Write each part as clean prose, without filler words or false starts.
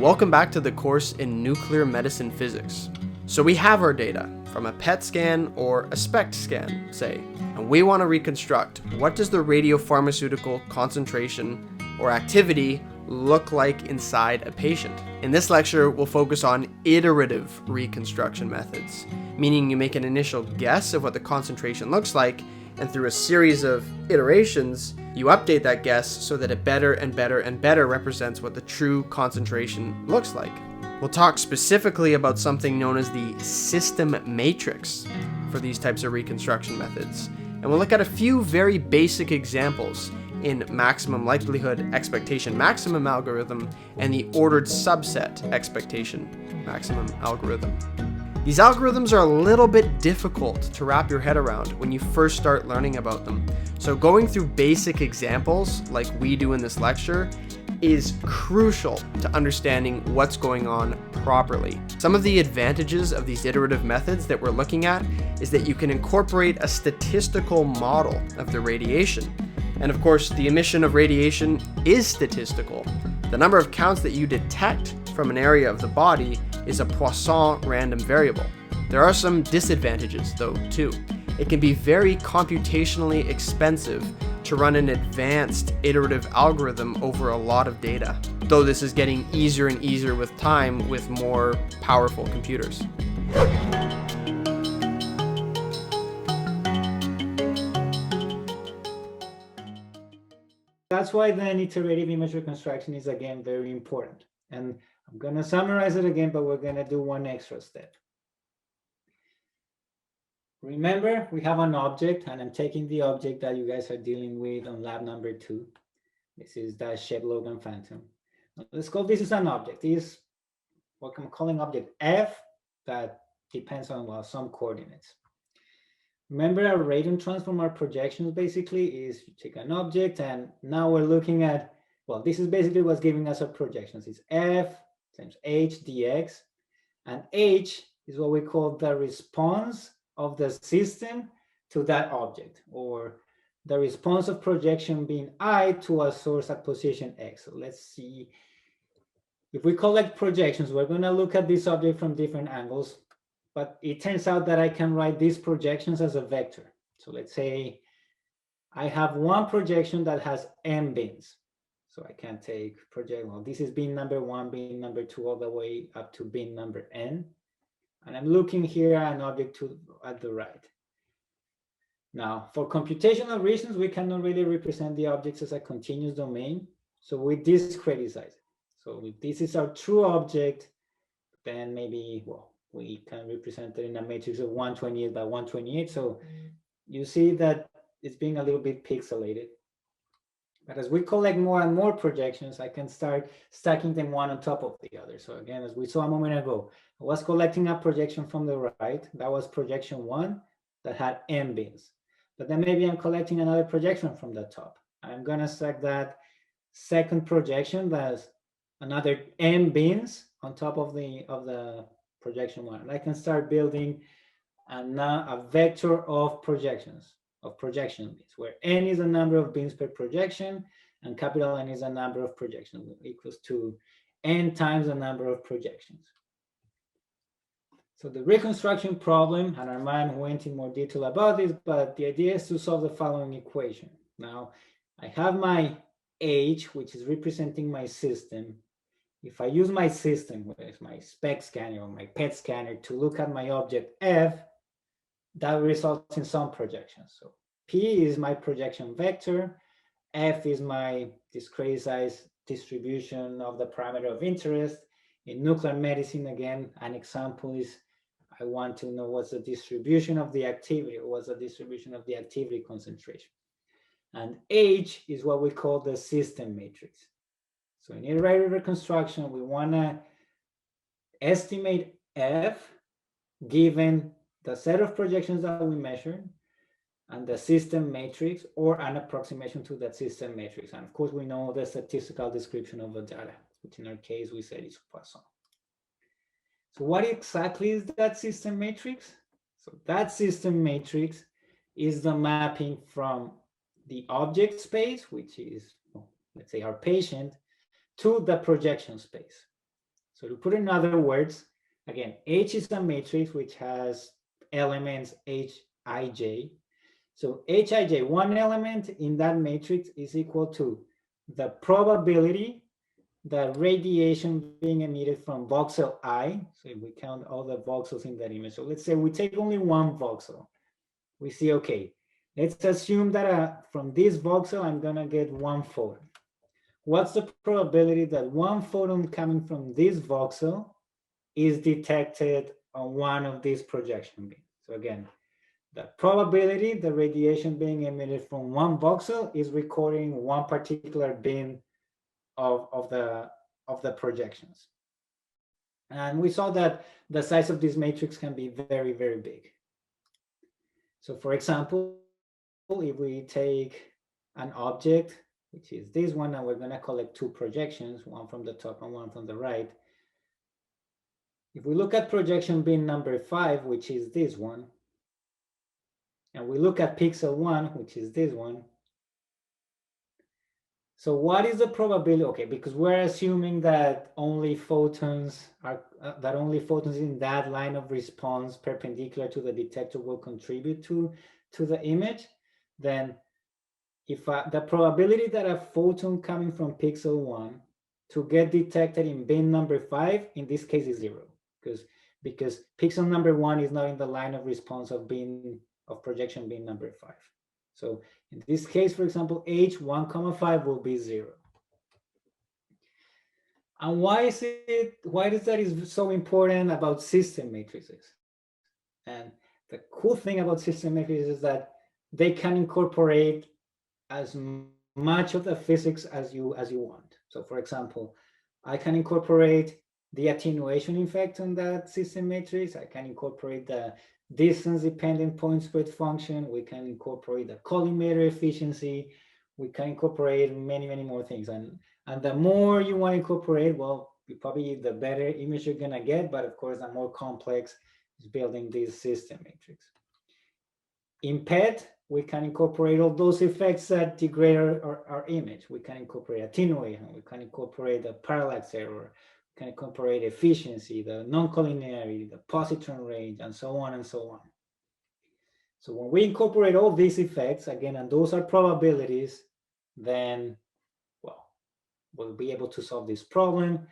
Welcome back to the course in nuclear medicine physics. So we have our data from a PET scan or a SPECT scan, say, and we want to reconstruct what does the radiopharmaceutical concentration or activity look like inside a patient. In this lecture, we'll focus on iterative reconstruction methods, meaning you make an initial guess of what the concentration looks like, and through a series of iterations, you update that guess so that it better and better and better represents what the true concentration looks like. We'll talk specifically about something known as the system matrix for these types of reconstruction methods, and we'll look at a few very basic examples in maximum likelihood expectation maximum algorithm and the ordered subset expectation maximum algorithm. These algorithms are a little bit difficult to wrap your head around when you first start learning about them. So going through basic examples like we do in this lecture is crucial to understanding what's going on properly. Some of the advantages of these iterative methods that we're looking at is that you can incorporate a statistical model of the radiation. And of course, the emission of radiation is statistical. The number of counts that you detect from an area of the body is a Poisson random variable. There are some disadvantages though too. It can be very computationally expensive to run an advanced iterative algorithm over a lot of data, though this is getting easier and easier with time with more powerful computers. That's why then iterative image reconstruction is again very important. And I'm going to summarize it again, but we're going to do one extra step. Remember, we have an object, and I'm taking the object that you guys are dealing with on lab number 2. This is the Shep-Logan phantom. Let's call this is an object. This is what I'm calling object F that depends on some coordinates. Remember, our radiant transform, our projections basically is you take an object, and now we're looking at, well, this is basically what's giving us our projections. It's F times H dx, and H is what we call the response of the system to that object, or the response of projection being I to a source at position X. So let's see. If we collect projections, we're going to look at this object from different angles, but it turns out that I can write these projections as a vector. So let's say I have one projection that has n bins. So I can take project, well, this is bin number 1, bin number 2, all the way up to bin number n. And I'm looking here at an object at the right. Now, for computational reasons, we cannot really represent the objects as a continuous domain. So we discretize it. So if this is our true object, then maybe, well, we can represent it in a matrix of 128 by 128. So you see that it's being a little bit pixelated. But as we collect more and more projections, I can start stacking them one on top of the other. So again, as we saw a moment ago, I was collecting a projection from the right. That was projection 1 that had n bins. But then maybe I'm collecting another projection from the top. I'm going to stack that second projection that's another n bins on top of the projection 1. And I can start building a vector of projections. Of projection bins, where n is the number of bins per projection and capital N is the number of projections, equals to n times the number of projections. So the reconstruction problem, and Armand went in more detail about this, but the idea is to solve the following equation. Now, I have my H, which is representing my system. If I use my system, whether it's my SPECT scanner or my PET scanner, to look at my object F, that results in some projections. So P is my projection vector, F is my discretized distribution of the parameter of interest. In nuclear medicine, again, an example is I want to know what's the distribution of the activity, or what's the distribution of the activity concentration. And H is what we call the system matrix. So in iterative reconstruction, we want to estimate F given the set of projections that we measured and the system matrix, or an approximation to that system matrix. And of course, we know the statistical description of the data, which in our case, we said is Poisson. So what exactly is that system matrix? So that system matrix is the mapping from the object space, which is, let's say, our patient, to the projection space. So to put it in other words, again, H is a matrix which has elements Hij. So Hij, one element in that matrix is equal to the probability that radiation being emitted from voxel I. So if we count all the voxels in that image. So let's say we take only one voxel. We see, okay, let's assume that from this voxel, I'm gonna get one photon. What's the probability that one photon coming from this voxel is detected on one of these projection beams? So again, the probability the radiation being emitted from one voxel is recording one particular beam of the projections. And we saw that the size of this matrix can be very, very big. So for example, if we take an object, which is this one, and we're going to collect two projections, one from the top and one from the right. If we look at projection beam number 5, which is this one, and we look at pixel 1, which is this one. So what is the probability? Okay, because we're assuming that only photons are in that line of response perpendicular to the detector will contribute to the image. Then if the probability that a photon coming from pixel 1 to get detected in beam number 5, in this case is 0, because pixel number 1 is not in the line of response of projection beam number 5. So in this case, for example, H 1,5 will be 0. And why is that is so important about system matrices? And the cool thing about system matrices is that they can incorporate as much of the physics as you want. So for example, I can incorporate the attenuation effect on that system matrix. I can incorporate the distance dependent point spread function. We can incorporate the collimator efficiency. We can incorporate many, many more things. And the more you want to incorporate, well, probably the better image you're gonna get, but of course the more complex is building this system matrix. In PET, we can incorporate all those effects that degrade our image. We can incorporate attenuation, we can incorporate the parallax error, we can incorporate efficiency, the non-collinearity, the positron range, and so on and so on. So when we incorporate all these effects, again, and those are probabilities, then, well, we'll be able to solve this problem.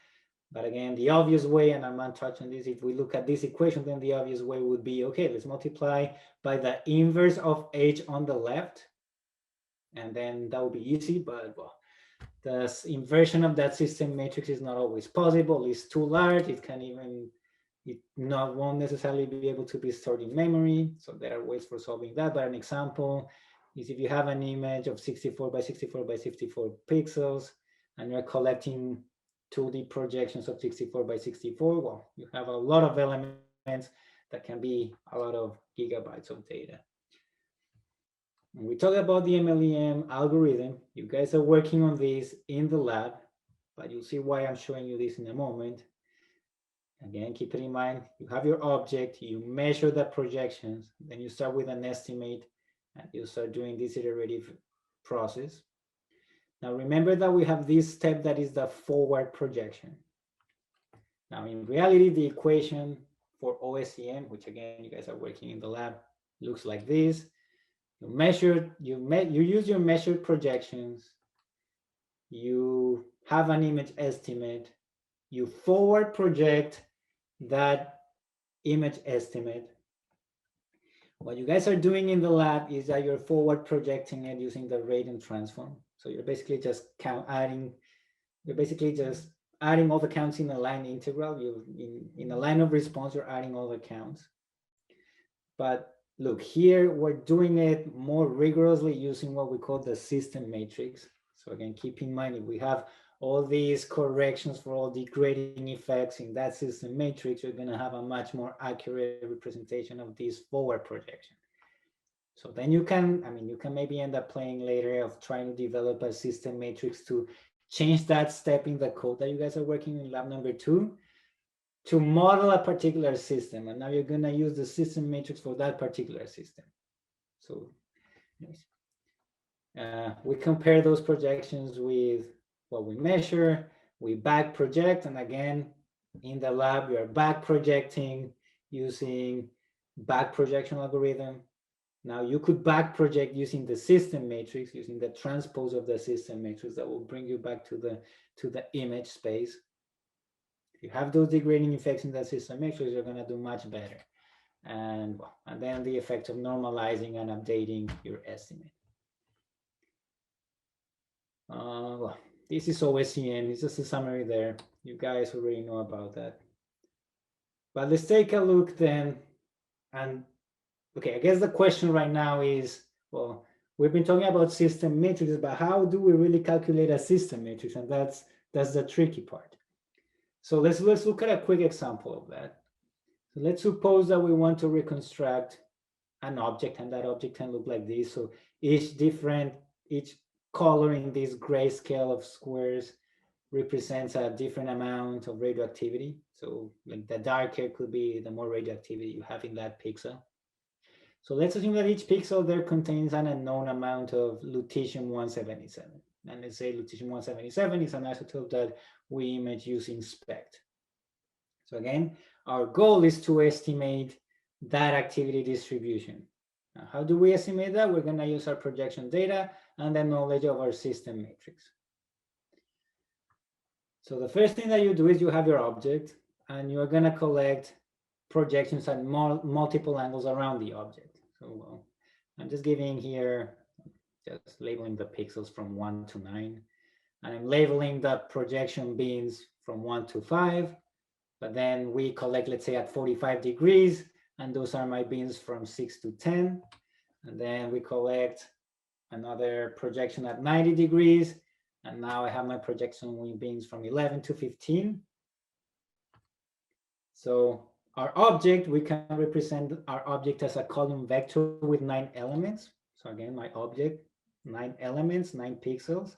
But again, the obvious way, and I'm not touching this, if we look at this equation, then the obvious way would be, okay, let's multiply by the inverse of H on the left. And then that would be easy, but well, the inversion of that system matrix is not always possible. It's too large. It won't necessarily be able to be stored in memory. So there are ways for solving that. But an example is if you have an image of 64 by 64 by 64 pixels, and you're collecting 2D projections of 64 by 64, well, you have a lot of elements that can be a lot of gigabytes of data. When we talk about the MLEM algorithm, you guys are working on this in the lab, but you'll see why I'm showing you this in a moment. Again, keep it in mind, you have your object, you measure the projections, then you start with an estimate, and you start doing this iterative process. Now remember that we have this step that is the forward projection. Now in reality, the equation for OSCM, which again, you guys are working in the lab, looks like this. You use your measured projections, you have an image estimate, you forward project that image estimate. What you guys are doing in the lab is that you're forward projecting it using the radian transform. So you're basically just adding all the counts in a line integral. In a line of response, you're adding all the counts. But look, here we're doing it more rigorously using what we call the system matrix. So again, keep in mind, if we have all these corrections for all degrading effects in that system matrix, you're going to have a much more accurate representation of this forward projection. So then you can maybe end up playing later of trying to develop a system matrix to change that step in the code that you guys are working in lab number 2 to model a particular system. And now you're going to use the system matrix for that particular system. So we compare those projections with what we measure, we back project, and again, in the lab, you are back projecting using back projection algorithm. Now you could back project using the system matrix, using the transpose of the system matrix that will bring you back to the image space. If you have those degrading effects in the system matrix, you're going to do much better. And then the effect of normalizing and updating your estimate. This is OSCM. It's just a summary there. You guys already know about that. But let's take a look then. And okay, I guess the question right now is, well, we've been talking about system matrices, but how do we really calculate a system matrix? And that's the tricky part. So let's look at a quick example of that. So let's suppose that we want to reconstruct an object, and that object can look like this. So each color in this grayscale of squares represents a different amount of radioactivity. So like the darker could be the more radioactivity you have in that pixel. So let's assume that each pixel there contains an unknown amount of lutetium-177. And let's say lutetium-177 is an isotope that we image using SPECT. So again, our goal is to estimate that activity distribution. Now, how do we estimate that? We're going to use our projection data and the knowledge of our system matrix. So the first thing that you do is you have your object, and you're going to collect projections at multiple angles around the object. So I'm just giving here, just labeling the pixels from 1 to 9. And I'm labeling the projection beams from 1 to 5. But then we collect, let's say, at 45 degrees, and those are my beams from 6 to 10. And then we collect another projection at 90 degrees. And now I have my projection beams from 11 to 15. So our object, we can represent our object as a column vector with 9 elements. So again, my object, 9 elements, 9 pixels,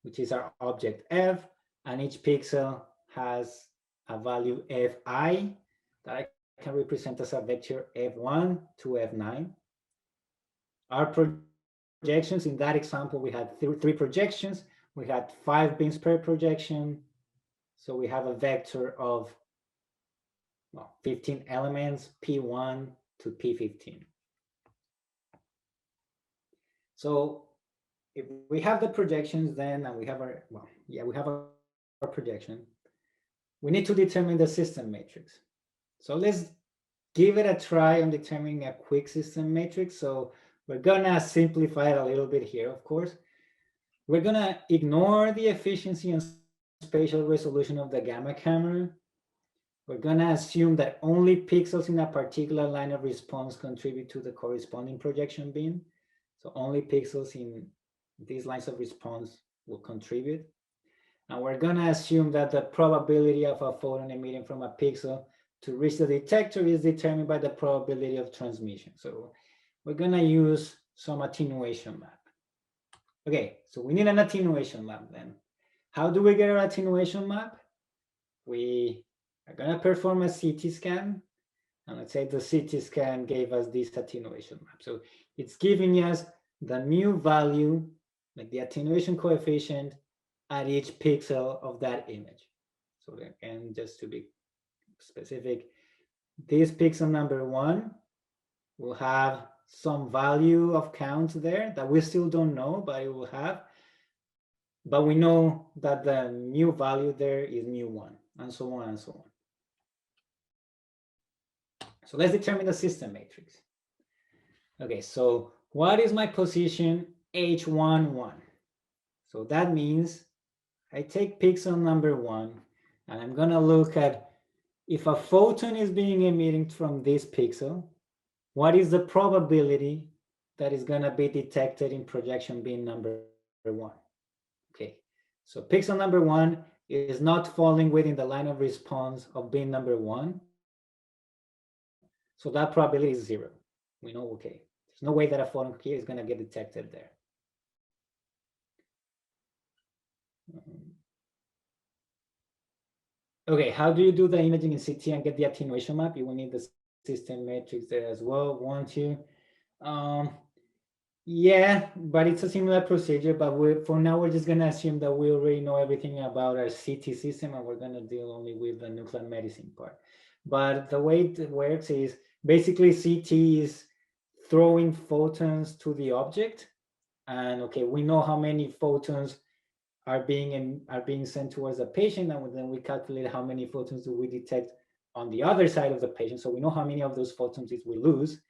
which is our object F. And each pixel has a value Fi that I can represent as a vector F1 to F9. Our projections, in that example, we had 3 projections. We had 5 beams per projection. So we have a vector of 15 elements, P1 to P15. So if we have the projections then, and we have our, we have our projection, we need to determine the system matrix. So let's give it a try on determining a quick system matrix. So we're gonna simplify it a little bit here, of course. We're gonna ignore the efficiency and spatial resolution of the gamma camera. We're gonna assume that only pixels in a particular line of response contribute to the corresponding projection beam. So only pixels in these lines of response will contribute. And we're gonna assume that the probability of a photon emitting from a pixel to reach the detector is determined by the probability of transmission. So we're gonna use some attenuation map. Okay, so we need an attenuation map then. How do we get our attenuation map? We are gonna perform a CT scan. And let's say the CT scan gave us this attenuation map. So it's giving us the new value, like the attenuation coefficient at each pixel of that image. So again, just to be specific, this pixel number 1 will have some value of count there that we still don't know, but it will have. But we know that the new value there is mu1, and so on and so on. So let's determine the system matrix. Okay, so what is my position H11? So that means I take pixel number 1, and I'm gonna look at if a photon is being emitted from this pixel, what is the probability that is gonna be detected in projection beam number 1? Okay, so pixel number 1 is not falling within the line of response of beam number 1. So that probability is 0. We know, okay, there's no way that a photon here is gonna get detected there. Okay, how do you do the imaging in CT and get the attenuation map? You will need the system matrix there as well, won't you? Yeah, but it's a similar procedure, but for now, we're just going to assume that we already know everything about our CT system, and we're going to deal only with the nuclear medicine part. But the way it works is basically CT is throwing photons to the object. And okay, we know how many photons are being sent towards the patient, and then we calculate how many photons do we detect on the other side of the patient. So we know how many of those photons we lose.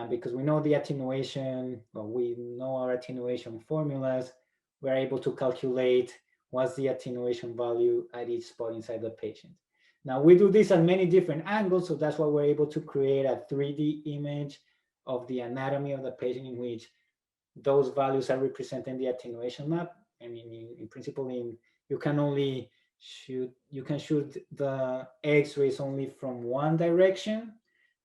Because we know the attenuation, well, we know our attenuation formulas, we're able to calculate what's the attenuation value at each spot inside the patient. Now we do this at many different angles, so that's why we're able to create a 3D image of the anatomy of the patient in which those values are representing the attenuation map. I mean, in principle, you can only shoot the X-rays only from one direction,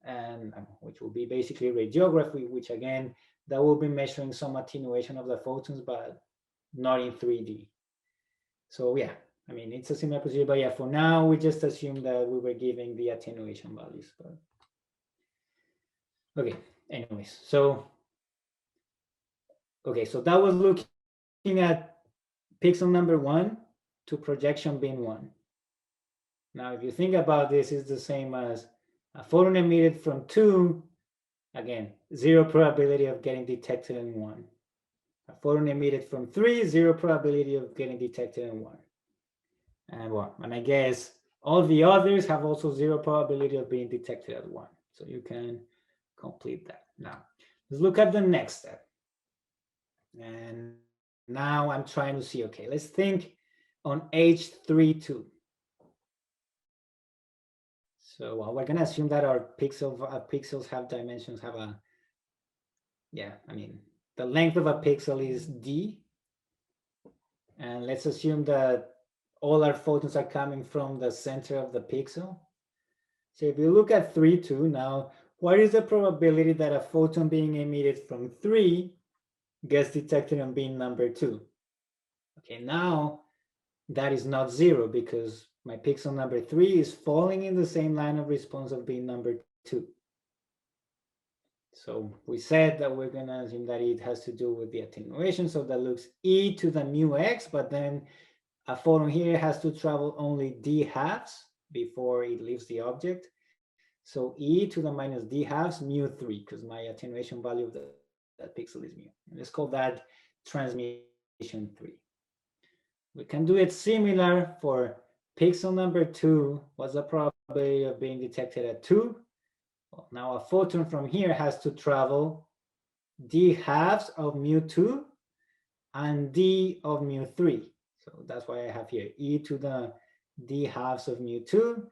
and which will be basically radiography, which again, that will be measuring some attenuation of the photons, but not in 3D. So yeah, I mean, it's a similar procedure, but yeah, for now, we just assume that we were giving the attenuation values. But okay, anyways, so okay, so that was looking at pixel number 1 to projection beam 1. Now, if you think about this, it's the same as a photon emitted from 2, again, 0 probability of getting detected in 1. A photon emitted from 3, 0 probability of getting detected in 1. And I guess all the others have also 0 probability of being detected at 1. So you can complete that. Now, let's look at the next step. And now I'm trying to see, okay, let's think on H32. So we're going to assume that our pixels have dimensions, I mean, the length of a pixel is D. And let's assume that all our photons are coming from the center of the pixel. So if you look at 3,2 now, what is the probability that a photon being emitted from 3 gets detected on beam number 2? Okay, now that is not 0 because my pixel number 3 is falling in the same line of response of beam number 2. So we said that we're going to assume that it has to do with the attenuation. So that looks e to the mu x, but then a photon here has to travel only d halves before it leaves the object. So e to the minus d halves mu 3, because my attenuation value of that pixel is mu. And let's call that transmission 3. We can do it similar for pixel number 2. What's the probability of being detected at 2? Well, now a photon from here has to travel d halves of mu 2 and d of mu 3. So that's why I have here e to the d halves of mu 2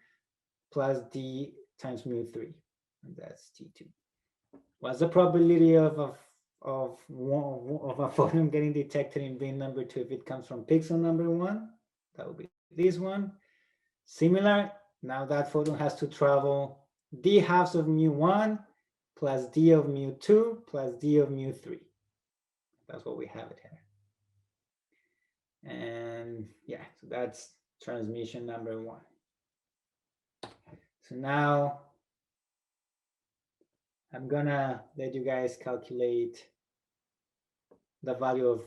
plus d times mu 3. And that's t2. What's the probability of a photon getting detected in beam number 2 if it comes from pixel number 1? That would be this one. Similar, now that photon has to travel d halves of mu 1 plus d of mu 2 plus d of mu 3. That's what we have it here. And yeah, so that's transmission number 1. So now I'm gonna let you guys calculate the value of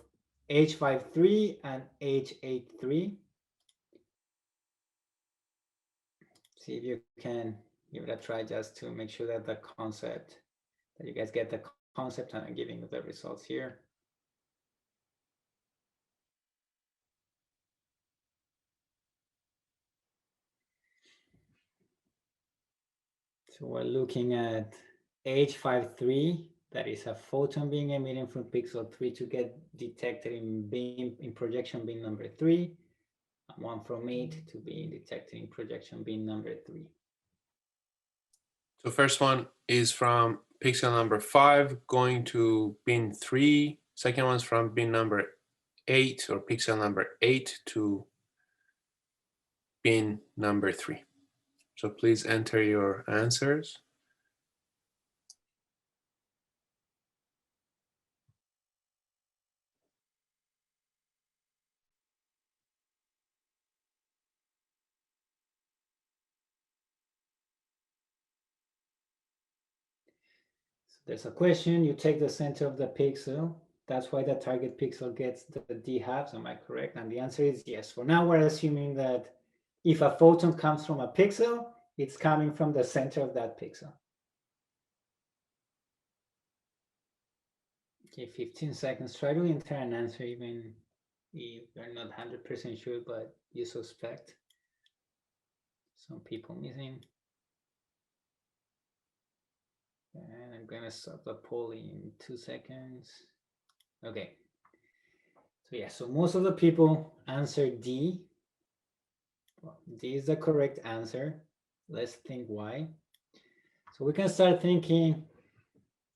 H53 and H83. See if you can give it a try just to make sure that that you guys get the concept, and I'm giving you the results here. So we're looking at H53, that is a photon being emitted from pixel 3 to get detected in projection beam number 3, and one from 8 to be detected in projection beam number 3. So first one is from pixel number 5 going to bin 3. Second one's from bin number 8 or pixel number 8 to bin number 3. So please enter your answers. there's a question, you take the center of the pixel. That's why the target pixel gets the d halves, am I correct? And the answer is yes. For now, we're assuming that if a photon comes from a pixel, it's coming from the center of that pixel. Okay, 15 seconds. Try to enter an answer even if you're not 100% sure, but you suspect. Some people missing. And I'm gonna stop the poll in 2 seconds. Okay. So yeah, so most of the people answered D. Well, D is the correct answer. Let's think why. So we can start thinking,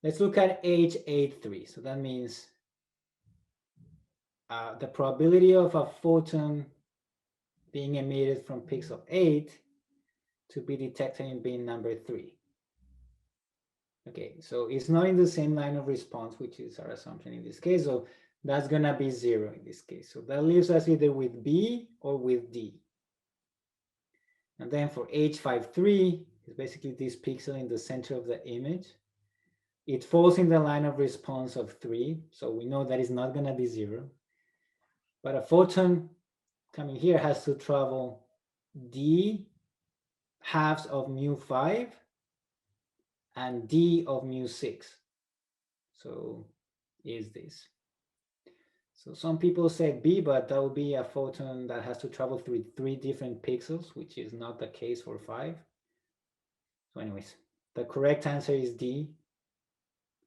let's look at H83. So that means the probability of a photon being emitted from pixel 8 to be detected in bin number 3. Okay, so it's not in the same line of response, which is our assumption in this case. So that's gonna be 0 in this case. So that leaves us either with B or with D. And then for H53, it's basically this pixel in the center of the image. It falls in the line of response of 3. So we know that it's not gonna be 0. But a photon coming here has to travel D halves of mu5 and D of mu6. So is this. So some people said B, but that would be a photon that has to travel through 3 different pixels, which is not the case for 5. So anyways, the correct answer is D.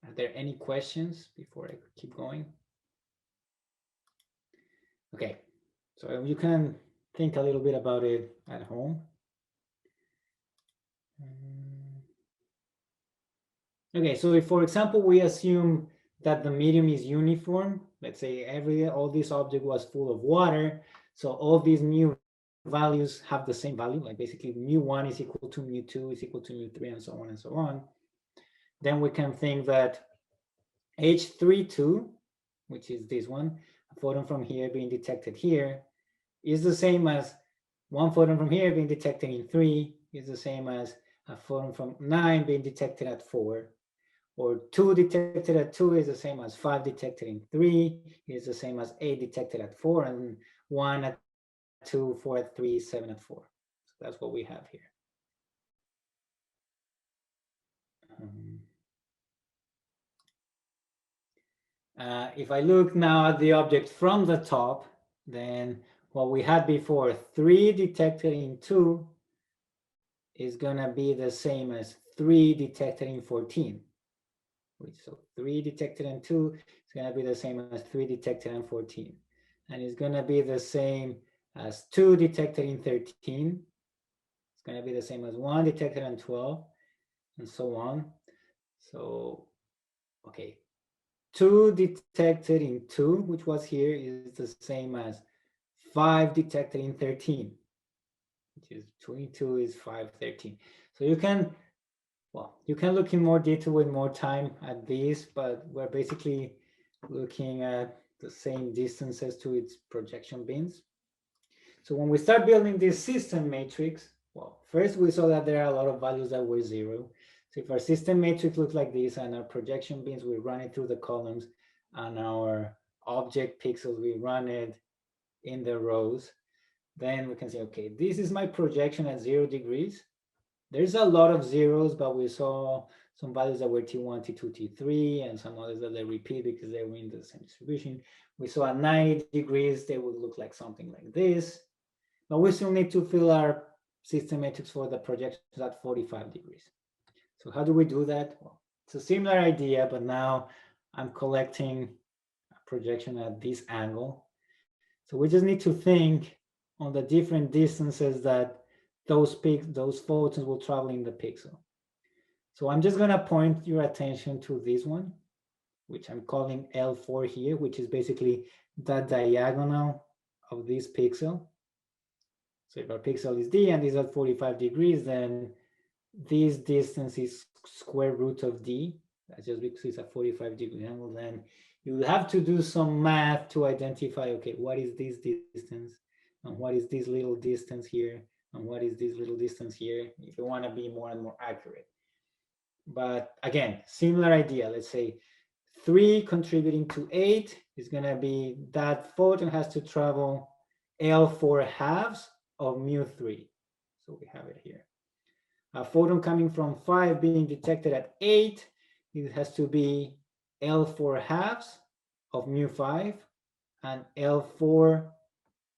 Are there any questions before I keep going? Okay, so you can think a little bit about it at home. Okay, so if, for example, we assume that the medium is uniform, let's say all this object was full of water, so all these mu values have the same value, like basically mu1 is equal to mu2 is equal to mu3 and so on and so on, then we can think that H32, which is this one, a photon from here being detected here, is the same as one photon from here being detected in 3, is the same as a photon from 9 being detected at 4, or 2 detected at 2 is the same as 5 detected in 3, is the same as 8 detected at 4, and 1 at 2, 4 at 3, 7 at 4. So that's what we have here. If I look now at the object from the top, then what we had before, 3 detected in 2 is going to be the same as 3 detected in 14. So 3 detected in 2 is going to be the same as 3 detected in 14. And it's going to be the same as 2 detected in 13. It's going to be the same as 1 detected in 12, and so on. So, okay. 2 detected in 2, which was here, is the same as 5 detected in 13, which is 22 is 5, 13. So you can, well, you can look in more detail with more time at these, but we're basically looking at the same distances to its projection bins. So when we start building this system matrix, well, first we saw that there are a lot of values that were 0. So if our system matrix looks like this and our projection bins, we run it through the columns, and our object pixels, we run it in the rows, then we can say, okay, this is my projection at 0 degrees. There's a lot of zeros, but we saw some values that were T1, T2, T3, and some others that they repeat because they were in the same distribution. We saw at 90 degrees, they would look like something like this. But we still need to fill our system matrix for the projections at 45 degrees. So how do we do that? Well, it's a similar idea, but now I'm collecting a projection at this angle. So we just need to think on the different distances that those photons will travel in the pixel. So I'm just going to point your attention to this one, which I'm calling L4 here, which is basically the diagonal of this pixel. So if our pixel is D and is at 45 degrees, then this distance is square root of D. That's just because it's a 45-degree angle. Then you have to do some math to identify, okay, what is this distance? And what is this little distance here? And what is this little distance here? If you want to be more and more accurate. But again, similar idea. Let's say 3 contributing to 8 is going to be that photon has to travel L4/2 of mu3. So we have it here. A photon coming from 5 being detected at 8, it has to be L4/2 of mu5 and L4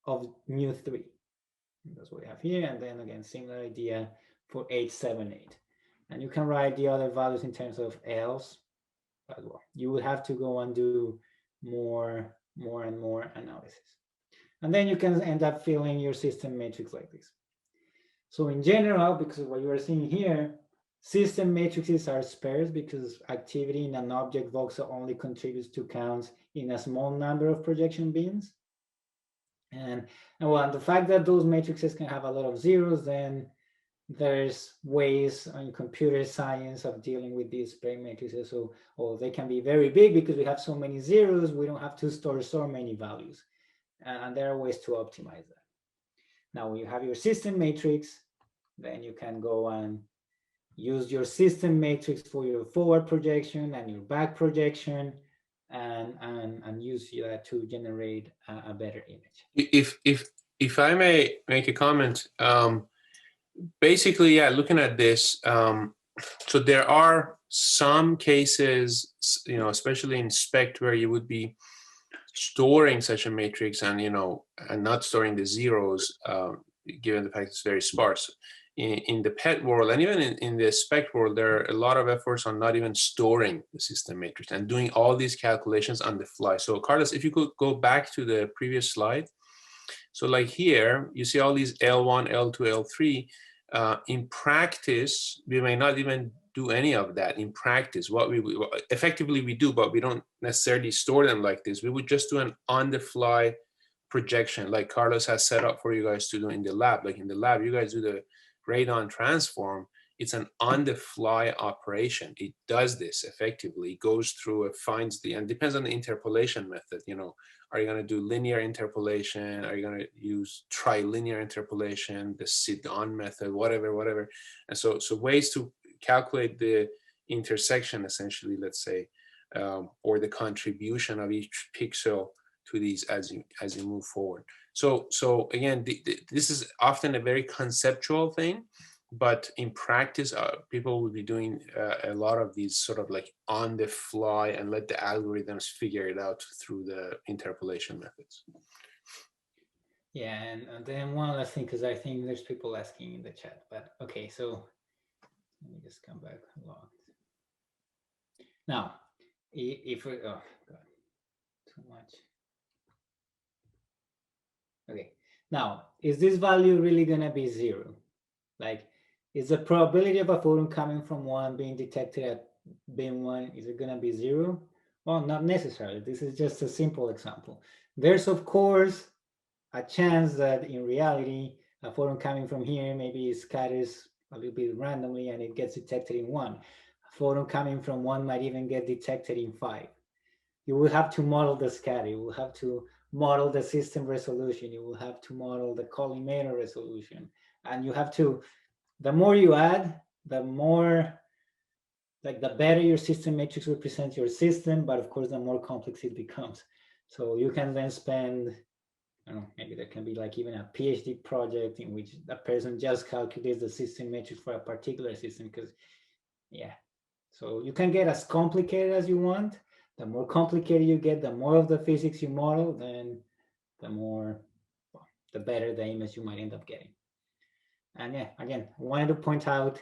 of mu3. That's what we have here. And then again, similar idea for 8, 7, 8. And you can write the other values in terms of L's as well. You will have to go and do more and more analysis. And then you can end up filling your system matrix like this. So in general, because of what you are seeing here, system matrices are sparse because activity in an object voxel only contributes to counts in a small number of projection beams. And well, the fact that those matrices can have a lot of zeros, then there's ways in computer science of dealing with these sparse matrices. So, they can be very big because we have so many zeros, we don't have to store so many values. And there are ways to optimize that. Now, when you have your system matrix, then you can go and use your system matrix for your forward projection and your back projection, and use that to generate a better image. If I may make a comment, basically, yeah, looking at this, so there are some cases, especially in SPECT, where you would be storing such a matrix and and not storing the zeros, given the fact it's very sparse. In the PET world, and even in the SPECT world, there are a lot of efforts on not even storing the system matrix and doing all these calculations on the fly. So Carlos, if you could go back to the previous slide. So like here, you see all these L1, L2, L3. In practice, we may not even do any of that. In practice, what we effectively we do, but we don't necessarily store them like this. We would just do an on-the-fly projection, like Carlos has set up for you guys to do in the lab. Like in the lab, you guys do the radon transform. It's an on-the-fly operation. It does this effectively. It goes through, it finds and depends on the interpolation method. Are you going to do linear interpolation? Are you going to use trilinear interpolation, the sit-on method, whatever? And so ways to calculate the intersection, essentially, let's say, or the contribution of each pixel to these as you move forward. So again, this is often a very conceptual thing, but in practice, people will be doing a lot of these sort of like on the fly and let the algorithms figure it out through the interpolation methods. Yeah, and then one last thing, because I think there's people asking in the chat, but okay, so let me just come back along. Now, if we, oh God, too much. Okay, now, is this value really gonna be 0? Like, is the probability of a photon coming from 1 being detected at beam 1, is it gonna be 0? Well, not necessarily. This is just a simple example. There's, of course, a chance that in reality, a photon coming from here maybe scatters a little bit randomly and it gets detected in 1. A photon coming from 1 might even get detected in 5. You will have to model the scatter. You will have to model the system resolution. You will have to model the collimator resolution. And you have to, the more you add, the more, like the better your system matrix represents your system, but of course, the more complex it becomes. So you can then spend, I don't know, maybe there can be like even a PhD project in which a person just calculates the system matrix for a particular system, because yeah. So you can get as complicated as you want. The more complicated you get, the more of the physics you model, then the more, well, the better the image you might end up getting. And yeah, again, I wanted to point out,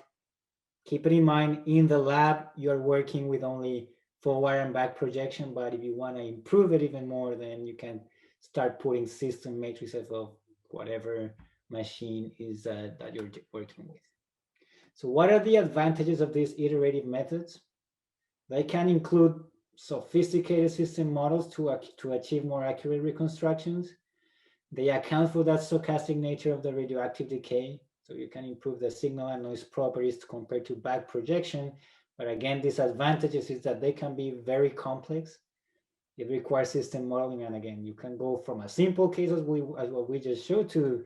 keep it in mind, in the lab, you're working with only forward and back projection, but if you want to improve it even more, then you can start putting system matrices of whatever machine is that you're working with. So what are the advantages of these iterative methods? They can include sophisticated system models to achieve more accurate reconstructions. They account for that stochastic nature of the radioactive decay. So you can improve the signal and noise properties compared to back projection. But again, disadvantages is that they can be very complex. It requires system modeling. And again, you can go from a simple case as what we just showed to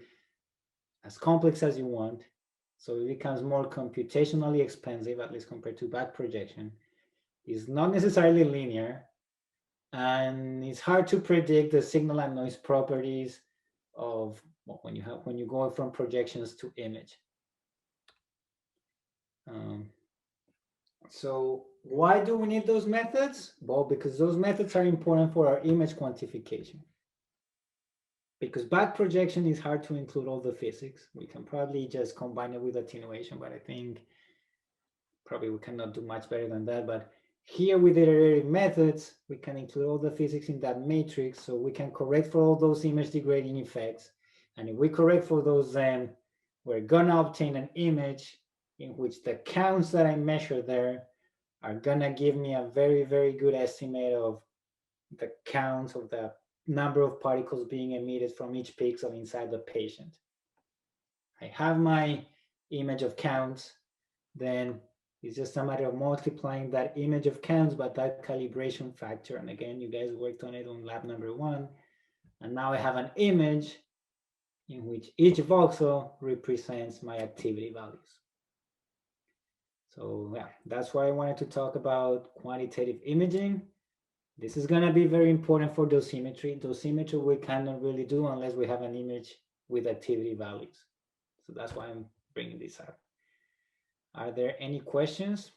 as complex as you want. So it becomes more computationally expensive, at least compared to back projection. It's not necessarily linear, and it's hard to predict the signal and noise properties of when you go from projections to image. So why do we need those methods? Well, because those methods are important for our image quantification. Because back projection is hard to include all the physics. We can probably just combine it with attenuation, but I think probably we cannot do much better than that. But here with iterative methods, we can include all the physics in that matrix, so we can correct for all those image degrading effects. And if we correct for those, then we're gonna obtain an image in which the counts that I measure there are gonna give me a very, very good estimate of the counts of the number of particles being emitted from each pixel inside the patient. I have my image of counts, then it's just a matter of multiplying that image of counts by that calibration factor. And again, you guys worked on it on lab number 1. And now I have an image in which each voxel represents my activity values. So yeah, that's why I wanted to talk about quantitative imaging. This is going to be very important for dosimetry. Dosimetry we cannot really do unless we have an image with activity values. So that's why I'm bringing this up. Are there any questions?